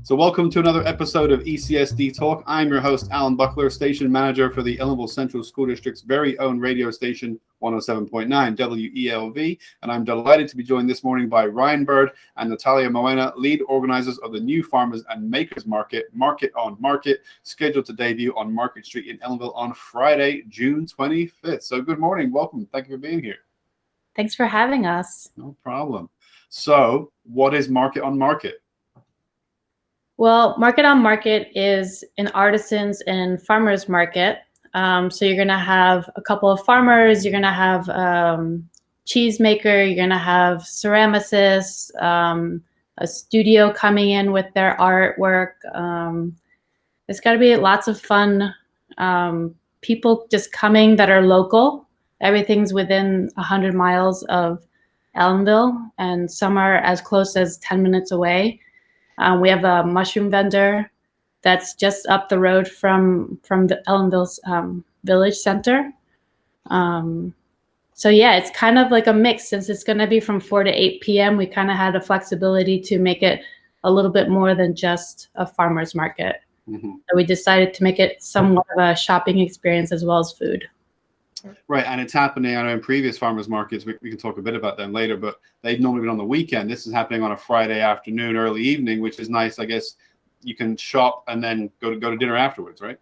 So welcome to another episode of ECSD Talk. I'm your host, Alan Buckler, station manager for the Ellenville Central School District's very own radio station, 107.9 WELV. And I'm delighted to be joined this morning by Ryan Bird and Natalia Moena, lead organizers of the new Farmers and Makers Market, Market on Market, scheduled to debut on Market Street in Ellenville on Friday, June 25th. So good morning. Welcome. Thank you for being here. Thanks for having us. No problem. So what is Market on Market? Well, Market on Market is an artisans and farmers market. So you're going to have a couple of farmers, you're going to have cheese maker, you're going to have ceramicists, a studio coming in with their artwork. It's got to be lots of fun. People just coming that are local. Everything's within 100 miles of Ellenville, and some are as close as 10 minutes away. We have a mushroom vendor that's just up the road from the Ellenville's village center. So yeah, it's kind of like a mix. Since it's going to be from 4 to 8 p.m., we kind of had the flexibility to make it a little bit more than just a farmer's market. Mm-hmm. So we decided to make it somewhat of a shopping experience as well as food. Right, and it's happening, I know in previous farmers markets, we can talk a bit about them later, but they've normally been on the weekend. This is happening on a Friday afternoon, early evening, which is nice. I guess you can shop and then go to dinner afterwards, right?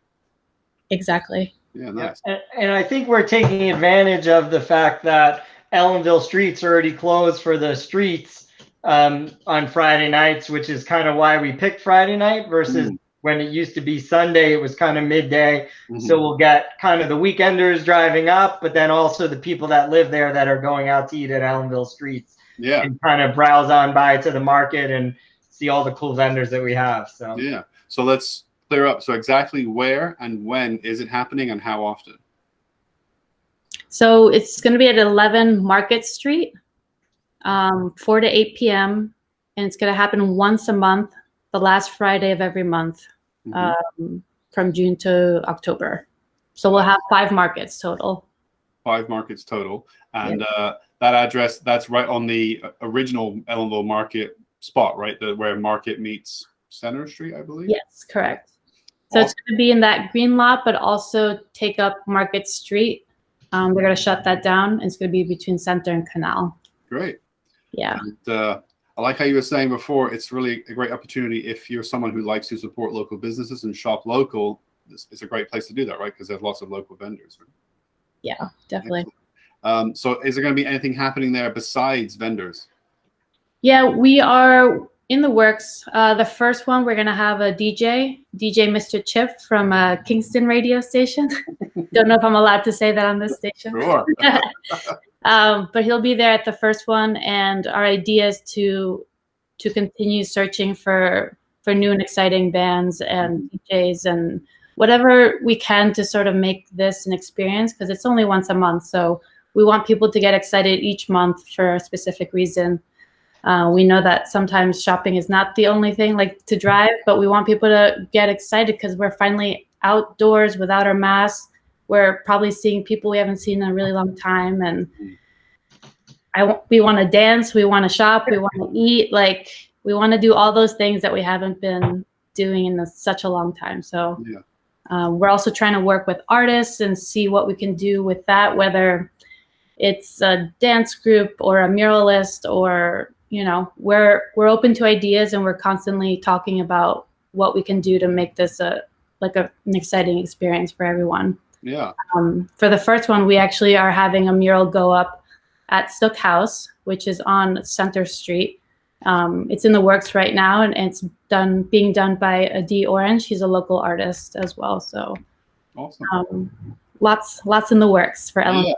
Exactly. Yeah, nice. And I think we're taking advantage of the fact that Ellenville streets are already closed for the streets on Friday nights, which is kind of why we picked Friday night versus when it used to be Sunday, it was kind of midday. Mm-hmm. So we'll get kind of the weekenders driving up, but then also the people that live there that are going out to eat at Ellenville streets. Yeah. And kind of browse on by to the market and see all the cool vendors that we have. So yeah. So let's clear up. So exactly where and when is it happening and how often? So it's going to be at 11 Market Street, 4 to 8 p.m. And it's going to happen once a month, the last Friday of every month, from June to October. So we'll have 5 markets total. 5 markets total. And that address, that's right on the original Ellenville Market spot, right? Where Market meets Center Street, I believe? Yes, correct. So it's going to be in that green lot, but also take up Market Street. They're going to shut that down. It's going to be between Center and Canal. Great. Yeah. And, I like how you were saying before, it's really a great opportunity if you're someone who likes to support local businesses and shop local. It's a great place to do that, right? Because there's lots of local vendors. Right? Yeah, definitely. So is there going to be anything happening there besides vendors? Yeah, we are in the works. The first one, we're going to have a DJ Mr. Chip from Kingston radio station. Don't know if I'm allowed to say that on this station. Sure. But he'll be there at the first one, and our idea is to continue searching for new and exciting bands and DJs and whatever we can to sort of make this an experience, because it's only once a month. So we want people to get excited each month for a specific reason. We know that sometimes shopping is not the only thing like to drive, but we want people to get excited because we're finally outdoors without our masks. We're probably seeing people we haven't seen in a really long time, and we want to dance, we want to shop, we want to eat. Like, we want to do all those things that we haven't been doing in such a long time. So we're also trying to work with artists and see what we can do with that, whether it's a dance group or a muralist, or we're open to ideas, and we're constantly talking about what we can do to make this an exciting experience for everyone. Yeah. For the first one, we actually are having a mural go up at Stook House, which is on Center Street. It's in the works right now, and it's being done by Adi Orange. He's a local artist as well. So awesome. Lots in the works for Ellenville.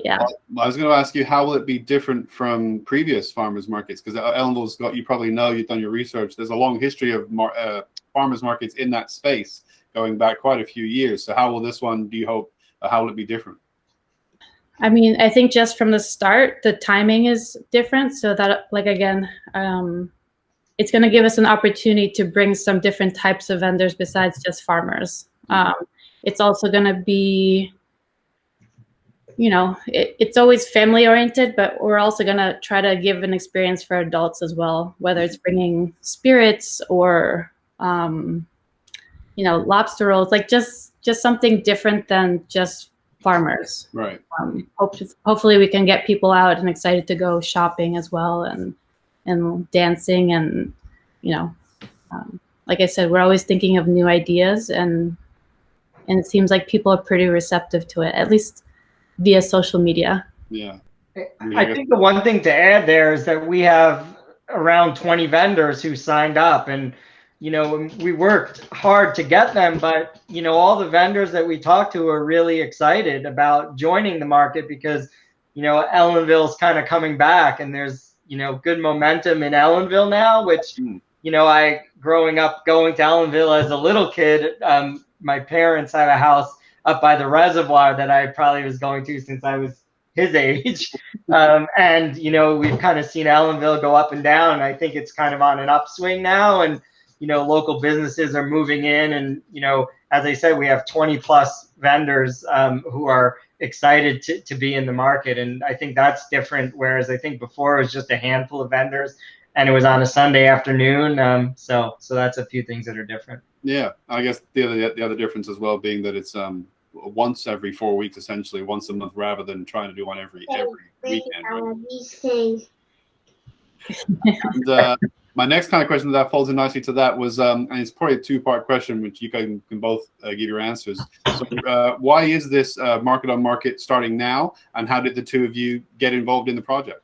Yeah. I was going to ask you, how will it be different from previous farmers markets? Because Ellenville's got, you probably know, you've done your research. There's a long history of farmers markets in that space, going back quite a few years. So how will this one, do you hope, how will it be different? I mean, I think just from the start, the timing is different. So that, it's going to give us an opportunity to bring some different types of vendors besides just farmers. It's also going to be, it's always family oriented, but we're also going to try to give an experience for adults as well, whether it's bringing spirits or lobster rolls, like just something different than just farmers. Right. Hopefully we can get people out and excited to go shopping as well, and dancing, and like I said, we're always thinking of new ideas, and it seems like people are pretty receptive to it, at least via social media. Yeah. I think the one thing to add there is that we have around 20 vendors who signed up, and we worked hard to get them, but all the vendors that we talked to are really excited about joining the market because Ellenville's kind of coming back, and there's good momentum in Ellenville now, which I, growing up going to Ellenville as a little kid, my parents had a house up by the reservoir that I probably was going to since I was his age. And we've kind of seen Ellenville go up and down. I think it's kind of on an upswing now, and local businesses are moving in, and as I said, we have 20 plus vendors who are excited to be in the market, and I think that's different, whereas I think before it was just a handful of vendors and it was on a Sunday afternoon. So that's a few things that are different. Yeah, I guess the other difference as well being that it's once every 4 weeks, essentially once a month, rather than trying to do one every weekend. Right? And my next kind of question that folds in nicely to that was, and it's probably a two-part question, which you can both give your answers. So why is this Market on Market starting now, and how did the two of you get involved in the project?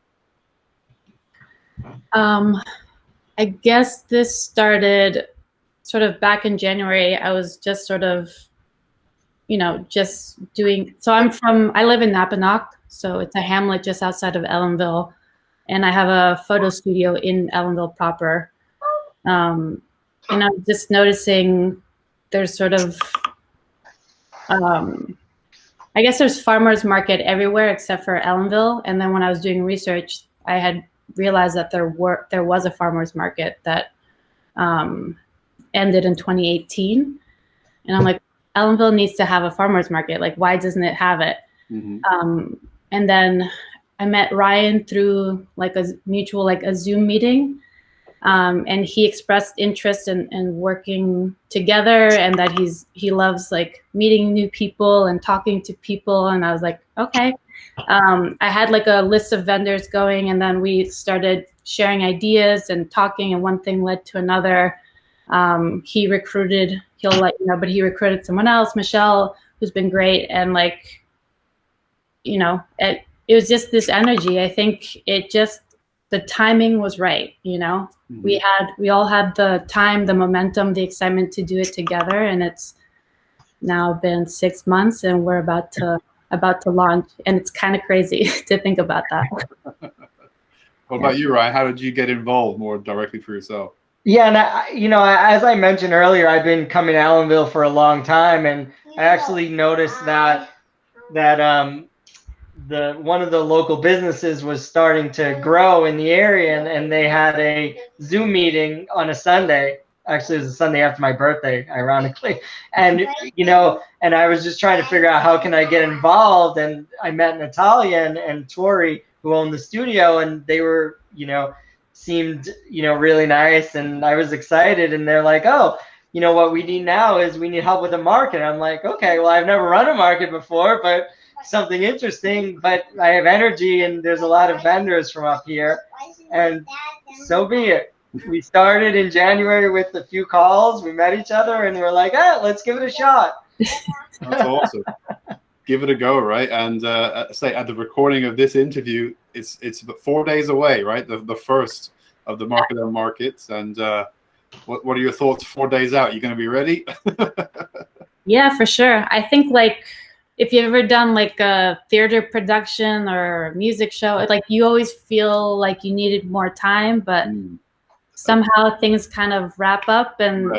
I guess this started sort of back in January. I was just sort of, just doing, so I live in Napanoch, so it's a hamlet just outside of Ellenville, and I have a photo studio in Ellenville proper. And I'm just noticing there's sort of, I guess there's farmers market everywhere except for Ellenville. And then when I was doing research, I had realized that there was a farmers market that ended in 2018, and I'm like, Ellenville needs to have a farmers market. Like, why doesn't it have it? Mm-hmm. And then I met Ryan through like a mutual, like a Zoom meeting, and he expressed interest in working together, and that he loves like meeting new people and talking to people. And I was like, okay. I had like a list of vendors going, and then we started sharing ideas and talking, and one thing led to another. He recruited, he'll let you know, but he recruited someone else, Michelle, who's been great. And like, it was just this energy. I think the timing was right. Mm-hmm. We all had the time, the momentum, the excitement to do it together. And it's now been 6 months, and we're about to launch, and it's kind of crazy to think about that. What about you, Ryan? How did you get involved more directly for yourself? Yeah, and as I mentioned earlier, I've been coming to Ellenville for a long time, and I actually noticed that one of the local businesses was starting to grow in the area, and they had a Zoom meeting on a Sunday. Actually, it was a Sunday after my birthday, ironically. And, and I was just trying to figure out how can I get involved. And I met Natalia and Tori, who owned the studio, and they were, seemed, really nice. And I was excited. And they're like, oh, what we need now is we need help with a market. I'm like, okay, well, I've never run a market before, but something interesting. But I have energy, and there's a lot of vendors from up here. And so be it. We started in January with a few calls. We met each other, and we're like, let's give it a shot. That's awesome. Give it a go, right? And say at the recording of this interview, it's 4 days away, right? The first of the Market on Markets. And what are your thoughts 4 days out? You going to be ready? Yeah, for sure. I think like if you've ever done like a theater production or a music show, like you always feel like you needed more time, but somehow things kind of wrap up, and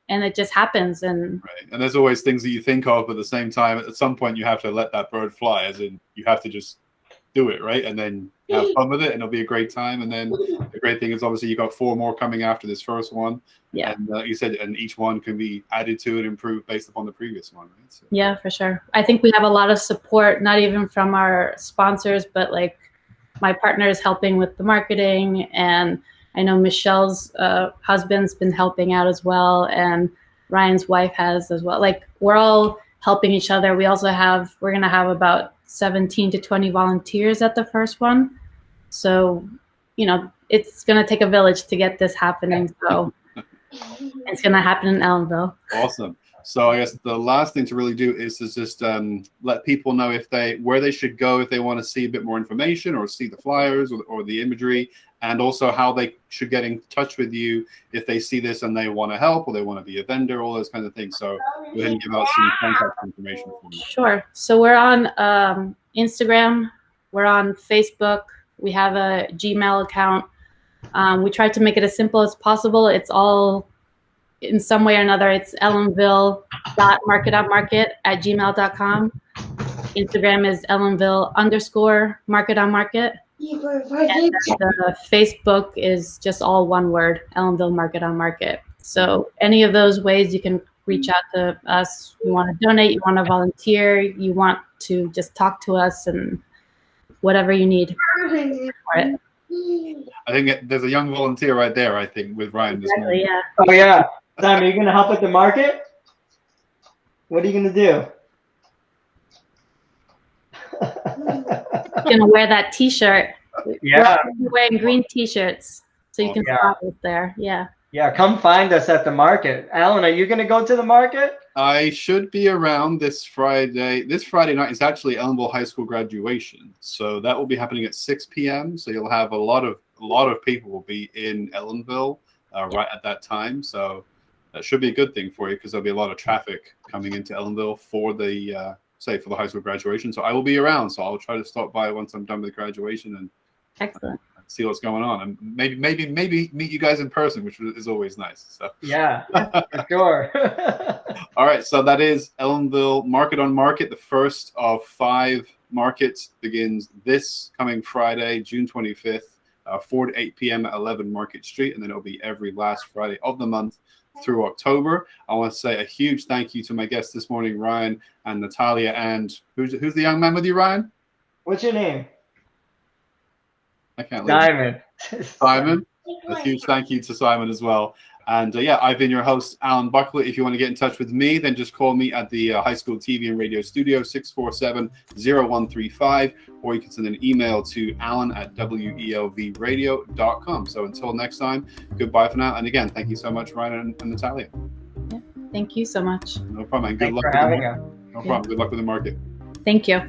it just happens. And there's always things that you think of, but at the same time, at some point you have to let that bird fly, as in you have to just do it, right? And then have fun with it, and it'll be a great time. And then the great thing is obviously you got 4 more coming after this first one. Yeah. And you said, and each one can be added to and improved based upon the previous one, right? So. Yeah, for sure. I think we have a lot of support, not even from our sponsors, but like my partner is helping with the marketing, and I know Michelle's husband's been helping out as well, and Ryan's wife has as well. Like, we're all helping each other. We're going to have about 17 to 20 volunteers at the first one. So, it's going to take a village to get this happening. So it's going to happen in Ellenville. Awesome. So I guess the last thing to really do is to just let people know where they should go if they want to see a bit more information or see the flyers or the imagery, and also how they should get in touch with you if they see this and they want to help or they want to be a vendor, all those kinds of things. So go ahead and give out some contact information for me. Sure. So we're on Instagram. We're on Facebook. We have a Gmail account. We tried to make it as simple as possible. It's all in some way or another. It's ellenville.market@gmail.com. Instagram is ellenville_market-on-market. And the Facebook is just all one word, Ellenville Market on Market. So any of those ways you can reach out to us. You want to donate, you want to volunteer, you want to just talk to us, and whatever you need for it. I think there's a young volunteer right there, I think, with Ryan this morning. Yeah. Oh, yeah. Sam, are you going to help at the market? What are you going to do? Going to wear that T-shirt. Yeah. We're wearing green T-shirts, so you can spot us there. Yeah. Yeah, come find us at the market. Alan, are you going to go to the market? I should be around this Friday. This Friday night is actually Ellenville High School graduation, so that will be happening at 6 p.m. So you'll have a lot of people will be in Ellenville right at that time. So that should be a good thing for you, because there'll be a lot of traffic coming into Ellenville for the for the high school graduation. So I will be around. So I'll try to stop by once I'm done with graduation and see what's going on, and maybe meet you guys in person, which is always nice. So yeah, for sure. All right, so that is Ellenville Market on Market. The first of 5 markets begins this coming Friday, June 25th, 4 to 8 p.m. at 11 Market Street, and then it'll be every last Friday of the month through October. I want to say a huge thank you to my guests this morning, Ryan and Natalia, and who's the young man with you, Ryan? What's your name? I can't. Simon. Simon. A huge thank you to Simon as well. And I've been your host, Alan Buckler. If you want to get in touch with me, then just call me at the High School TV and Radio Studio, 647-0135, or you can send an email to alan@welvradio.com. So until next time, goodbye for now. And again, thank you so much, Ryan and Natalia. Yeah, thank you so much. No problem. And good Thanks luck for with the having market. us. No problem. Good luck with the market. Thank you.